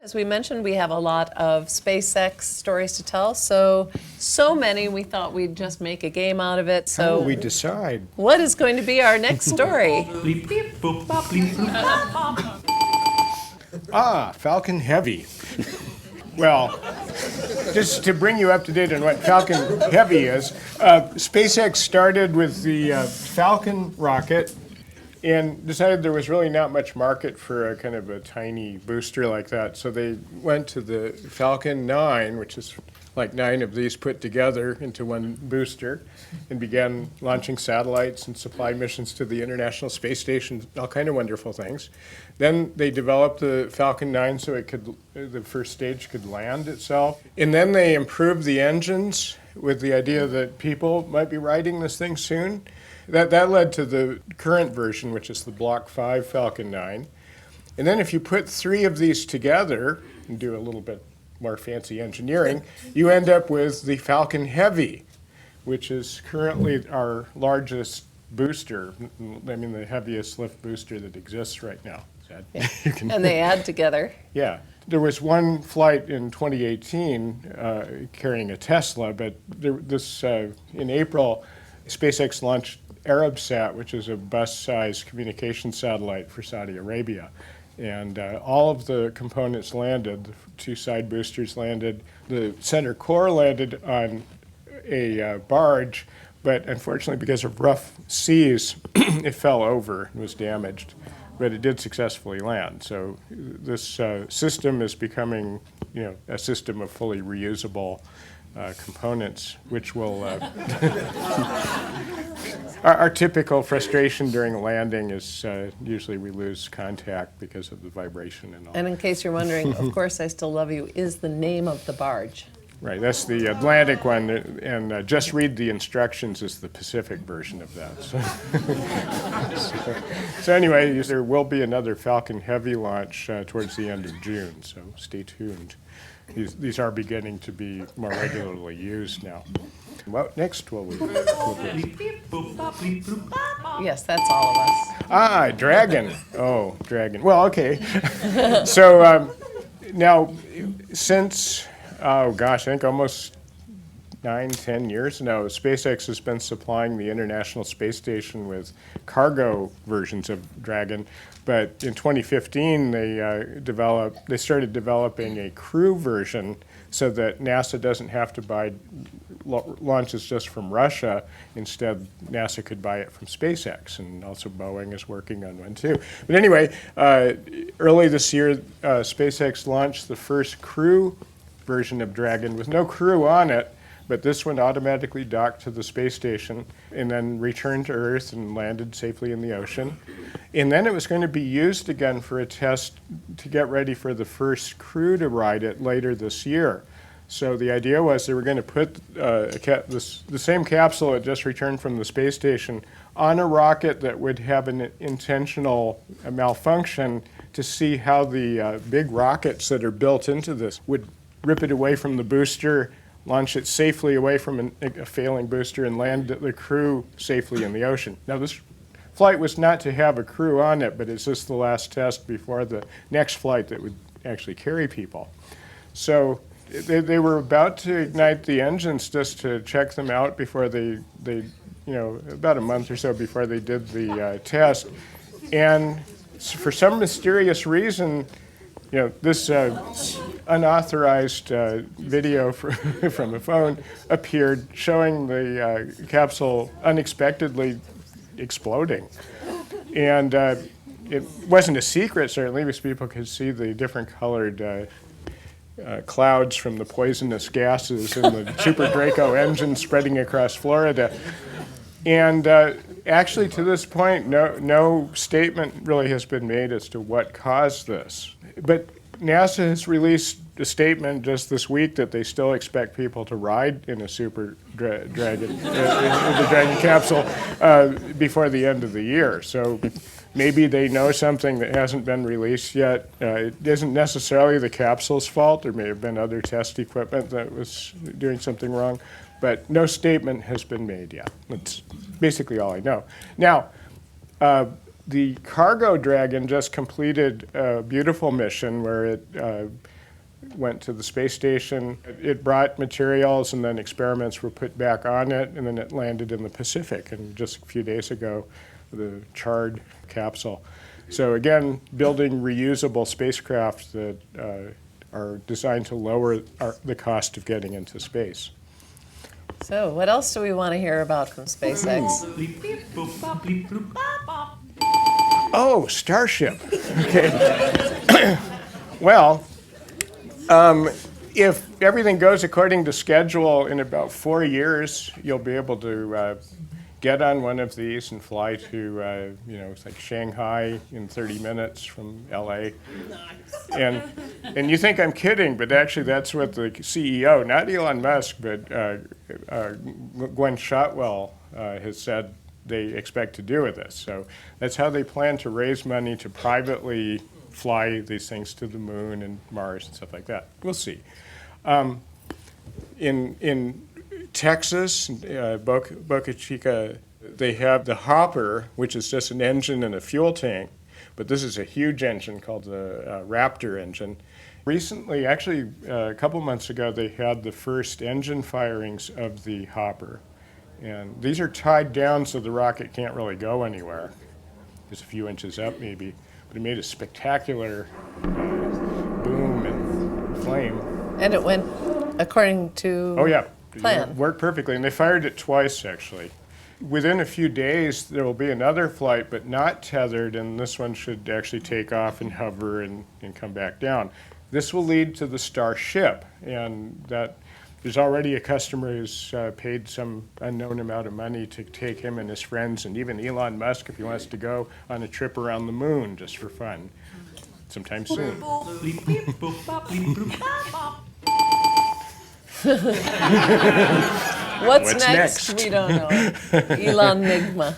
As we mentioned, we have a lot of SpaceX stories to tell, so many we thought we'd just make a game out of it. How will we decide? What is going to be our next story? Falcon Heavy. Well, just to bring you up to date on what Falcon Heavy is, SpaceX started with the Falcon rocket and decided there was really not much market for a kind of a tiny booster like that. So they went to the Falcon 9, which is like 9 of these put together into one booster, and began launching satellites and supply missions to the International Space Station, all kind of wonderful things. Then they developed the Falcon 9 so it could, the first stage could land itself. And then they improved the engines with the idea that people might be riding this thing soon. That led to the current version, which is the Block 5 Falcon 9. And then if you put 3 of these together and do a little bit more fancy engineering, you end up with the Falcon Heavy, which is currently our largest booster. I mean, the heaviest lift booster that exists right now. Yeah. And they add together. Yeah. There was one flight in 2018 carrying a Tesla, but in April, SpaceX launched Arabsat, which is a bus-sized communication satellite for Saudi Arabia. And all of the components landed. The 2 side boosters landed. The center core landed on a barge, but unfortunately, because of rough seas, it fell over and was damaged. But it did successfully land. So this system is becoming, a system of fully reusable components, which will. Our typical frustration during landing is usually we lose contact because of the vibration and all. And in case you're wondering, Of Course I Still Love You is the name of the barge. Right, that's the Atlantic one, and Just Read the Instructions is the Pacific version of that. So anyway, there will be another Falcon Heavy launch towards the end of June, so stay tuned. These are beginning to be more regularly used now. What next will we do? Yes, that's all of us. Dragon. Oh, Dragon. Well, okay. So now, since, I think almost 9-10 years now, SpaceX has been supplying the International Space Station with cargo versions of Dragon. But in 2015, they started developing a crew version so that NASA doesn't have to buy launches just from Russia. Instead, NASA could buy it from SpaceX, and also Boeing is working on one too. But anyway, early this year, SpaceX launched the first crew version of Dragon with no crew on it, but this one automatically docked to the space station and then returned to Earth and landed safely in the ocean. And then it was going to be used again for a test to get ready for the first crew to ride it later this year. So the idea was they were going to put the same capsule that just returned from the space station on a rocket that would have an intentional malfunction to see how the big rockets that are built into this would rip it away from the booster, launch it safely away from a failing booster, and land the crew safely in the ocean. Now, this flight was not to have a crew on it, but it's just the last test before the next flight that would actually carry people. So they were about to ignite the engines just to check them out before they about a month or so before they did the test. And for some mysterious reason, this unauthorized video from a phone appeared showing the capsule unexpectedly exploding. And it wasn't a secret, certainly, because people could see the different colored clouds from the poisonous gases in the Super Draco engine spreading across Florida. And actually, to this point, no statement really has been made as to what caused this. But NASA has released a statement just this week that they still expect people to ride in a Super Dragon, the Dragon capsule, before the end of the year. So maybe they know something that hasn't been released yet. It isn't necessarily the capsule's fault. There may have been other test equipment that was doing something wrong. But no statement has been made yet. That's basically all I know. Now, the cargo Dragon just completed a beautiful mission where it went to the space station. It brought materials, and then experiments were put back on it, and then it landed in the Pacific. And just a few days ago, the charred capsule. So again, building reusable spacecraft that are designed to lower the cost of getting into space. So what else do we want to hear about from SpaceX? Oh, Starship. Okay. Well, if everything goes according to schedule, in about 4 years, you'll be able to get on one of these and fly to, it's like Shanghai in 30 minutes from LA. And you think I'm kidding, but actually that's what the CEO, not Elon Musk, but Gwen Shotwell has said they expect to do with this. So that's how they plan to raise money to privately fly these things to the moon and Mars and stuff like that. We'll see. In Texas, Boca Chica, they have the Hopper, which is just an engine and a fuel tank, but this is a huge engine called the Raptor engine. Recently, actually a couple months ago, they had the first engine firings of the Hopper. And these are tied down so the rocket can't really go anywhere, just a few inches up maybe. But it made a spectacular boom and flame. And it went according to plan. It worked perfectly, and they fired it twice actually. Within a few days, there will be another flight, but not tethered, and this one should actually take off and hover and come back down. This will lead to the Starship, and that there's already a customer who's paid some unknown amount of money to take him and his friends, and even Elon Musk, if he wants to go on a trip around the moon just for fun, sometime soon. What's next? We don't know. Elon Nigma.